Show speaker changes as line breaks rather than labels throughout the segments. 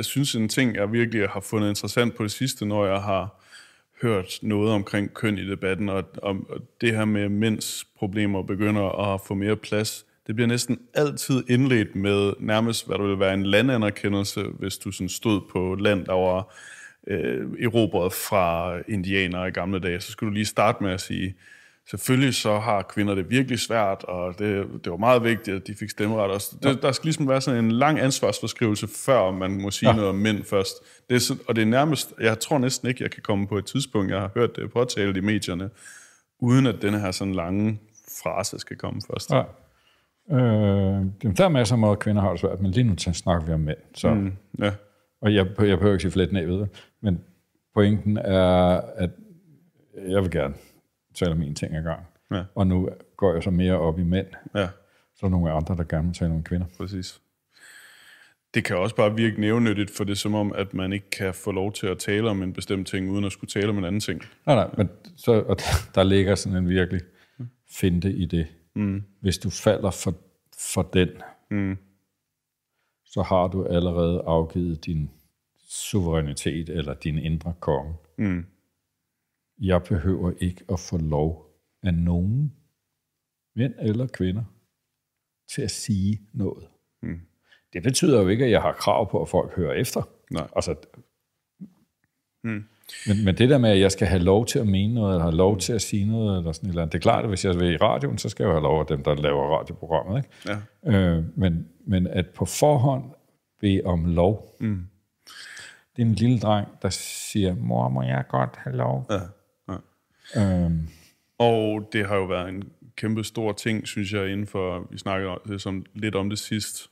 jeg synes, en ting, jeg virkelig har fundet interessant på det sidste, når jeg har hørt noget omkring køn i debatten, og det her med mænds problemer begynder at få mere plads. Det bliver næsten altid indledt med nærmest, hvad der vil være en landanerkendelse, hvis du sådan stod på land, der var erobret fra indianere i gamle dage. Så skulle du lige starte med at sige, selvfølgelig så har kvinder det virkelig svært, og det var meget vigtigt, at de fik stemmeret også. Der skal ligesom være sådan en lang ansvarsforskrivelse, før man må sige noget om mænd først. Og det er nærmest, jeg tror næsten ikke, jeg kan komme på et tidspunkt, jeg har hørt det påtalt i medierne, uden at denne her sådan lange frase skal komme først. Ja.
Der er masser af måder, kvinder har det svært, men lige nu snakker vi om mænd. Så.
Ja.
Og jeg behøver ikke sige flet ned ved det, men pointen er, at jeg vil gerne tale om mine ting ad gang. Ja. Og nu går jeg så mere op i mænd. Ja. Så er der nogle andre, der gerne vil tale om kvinder.
Præcis. Det kan også bare virke nævnyttigt, for det er som om, at man ikke kan få lov til at tale om en bestemt ting, uden at skulle tale om en anden ting.
Nej, men og der ligger sådan en virkelig finte i det. Hvis du falder for den, så har du allerede afgivet din suverænitet eller din indre konge. Jeg behøver ikke at få lov af nogen, mænd eller kvinder, til at sige noget. Det betyder jo ikke, at jeg har krav på, at folk hører efter.
Nej.
Altså, men det der med, at jeg skal have lov til at mene noget, eller have lov til at sige noget, eller sådan et eller andet, det er klart, at hvis jeg vil i radioen, så skal jeg jo have lov af dem, der laver radioprogrammet. Ikke? Ja. Men at på forhånd bede om lov, det er en lille dreng, der siger, mor, må jeg godt have lov?
Ja. Og det har jo været en kæmpe stor ting, synes jeg, inden for, vi snakkede lidt om det sidst.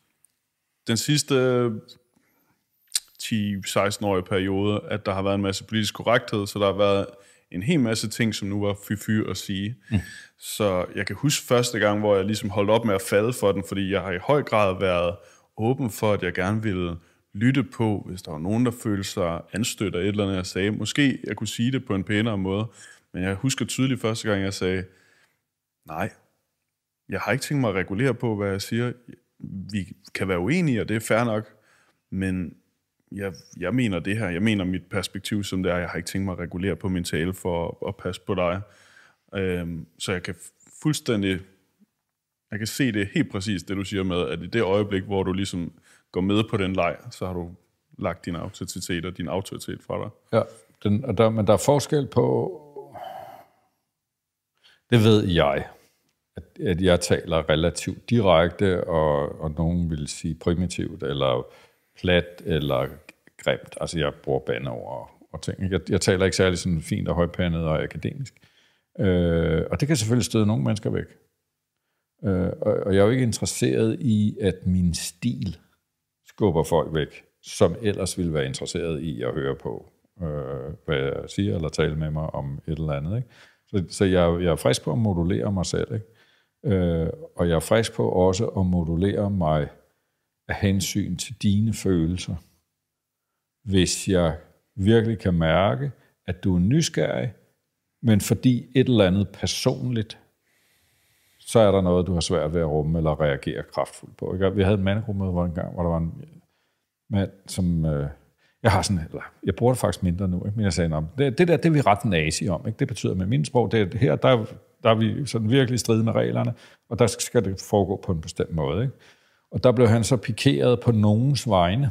Den sidste 10-16-årige periode, at der har været en masse politisk korrekthed, så der har været en hel masse ting, som nu var fy at sige. Så jeg kan huske første gang, hvor jeg ligesom holdt op med at falde for den, fordi jeg har i høj grad været åben for, at jeg gerne ville lytte på, hvis der var nogen, der følte sig anstødt af et eller andet, jeg sagde. Måske jeg kunne sige det på en pænere måde, men jeg husker tydeligt første gang, jeg sagde, nej, jeg har ikke tænkt mig at regulere på, hvad jeg siger. Vi kan være uenige, og det er fair nok, men jeg mener det her. Jeg mener mit perspektiv som det er. Jeg har ikke tænkt mig at regulere på min tale for at passe på dig. Så jeg kan jeg kan se det helt præcis, det du siger med, at i det øjeblik, hvor du ligesom går med på den leg, så har du lagt din auktoritet og din autoritet fra dig.
Ja, men der er forskel på, det ved jeg, at jeg taler relativt direkte, og nogen vil sige primitivt, eller plat, eller grimt. Altså, jeg bruger bandeord og ting. Jeg taler ikke særlig sådan fint og højpandet og akademisk. Og det kan selvfølgelig støde nogle mennesker væk. Og jeg er jo ikke interesseret i, at min stil skubber folk væk, som ellers ville være interesseret i at høre på, hvad jeg siger, eller tale med mig om et eller andet. Ikke? Så jeg er frisk på at modulere mig selv. Ikke? Og jeg er frisk på også at modulere mig af hensyn til dine følelser. Hvis jeg virkelig kan mærke, at du er nysgerrig, men fordi et eller andet personligt, så er der noget, du har svært ved at rumme eller reagere kraftfuldt på. Vi havde et mandegruppemøde hvor der var en mand, som... Jeg bruger det faktisk mindre nu, ikke? Men jeg sagde, det er vi ret nazi om. Ikke? Det betyder med min sprog, der er vi sådan virkelig stride med reglerne, og der skal det foregå på en bestemt måde. Ikke? Og der blev han så pikeret på nogens vegne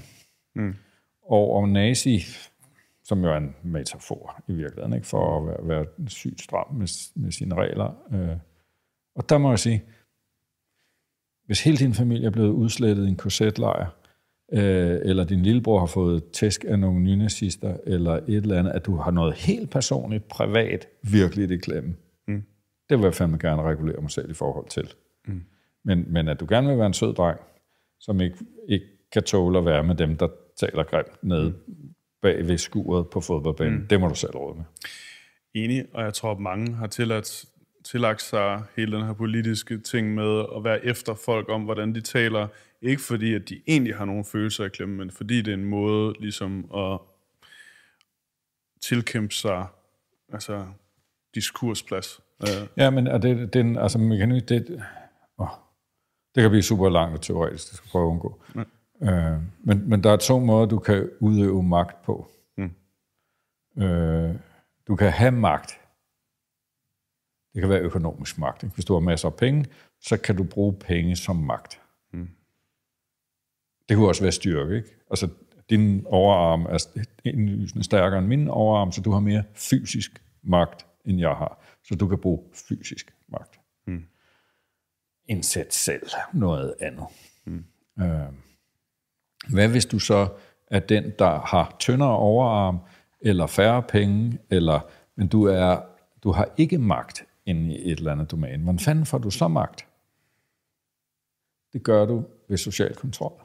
over nazi, som jo er en metafor i virkeligheden, ikke? For at være sygt stram med sine regler. Og der må jeg sige, hvis hele din familie er blevet udslettet i en korsetlejr, eller din lillebror har fået tæsk af nogle nynazister, eller et eller andet, at du har noget helt personligt, privat, virkelig i det klemme. Det vil jeg fandme gerne regulere mig selv i forhold til. Men at du gerne vil være en sød dreng, som ikke kan tåle at være med dem, der taler grimt nede bag ved skuret på fodboldbanen, det må du selv råde med.
Enig, og jeg tror, at mange har tillagt sig hele den her politiske ting med at være efter folk om, hvordan de taler. Ikke fordi, at de egentlig har nogle følelser i klemme, men fordi det er en måde ligesom at tilkæmpe sig diskursplads.
Ja, men det kan blive super langt og teoretisk, det skal prøve at undgå. Men der er 2 måder, du kan udøve magt på. Du kan have magt. Det kan være økonomisk magt. Ikke? Hvis du har masser af penge, så kan du bruge penge som magt. Det kunne også være styrke. Ikke? Altså, din overarm er indlysende stærkere end min overarm, så du har mere fysisk magt, end jeg har. Så du kan bruge fysisk magt. Indsæt selv noget andet. Hvad hvis du så er den, der har tyndere overarm, eller færre penge, men du har ikke magt inde i et eller andet domæne. Hvordan fanden får du så magt? Det gør du ved social kontrol.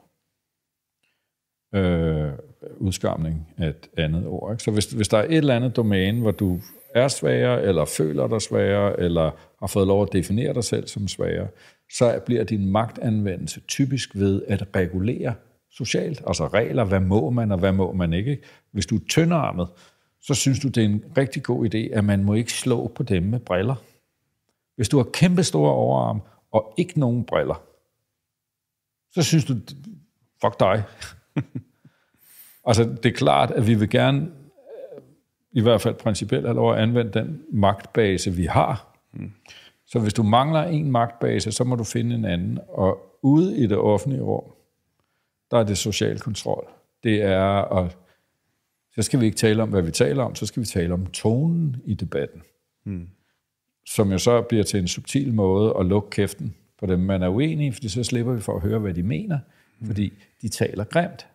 Udskamning er et andet ord. Ikke? Så hvis der er et eller andet domæne, hvor du er svagere, eller føler dig svagere, eller har fået lov at definere dig selv som svagere, så bliver din magtanvendelse typisk ved at regulere socialt. Altså regler, hvad må man, og hvad må man ikke. Hvis du er tyndarmet, så synes du, det er en rigtig god idé, at man må ikke slå på dem med briller. Hvis du har kæmpe store overarm, og ikke nogen briller, så synes du, fuck dig. Altså, det er klart, at vi vil gerne, i hvert fald principielt, have lov at anvende den magtbase, vi har. Så hvis du mangler en magtbase, så må du finde en anden. Og ude i det offentlige rum, der er det social kontrol. Det er så skal vi ikke tale om, hvad vi taler om, så skal vi tale om tonen i debatten. Som jo så bliver til en subtil måde at lukke kæften på dem, man er uenig i, fordi så slipper vi for at høre, hvad de mener, fordi de taler grimt.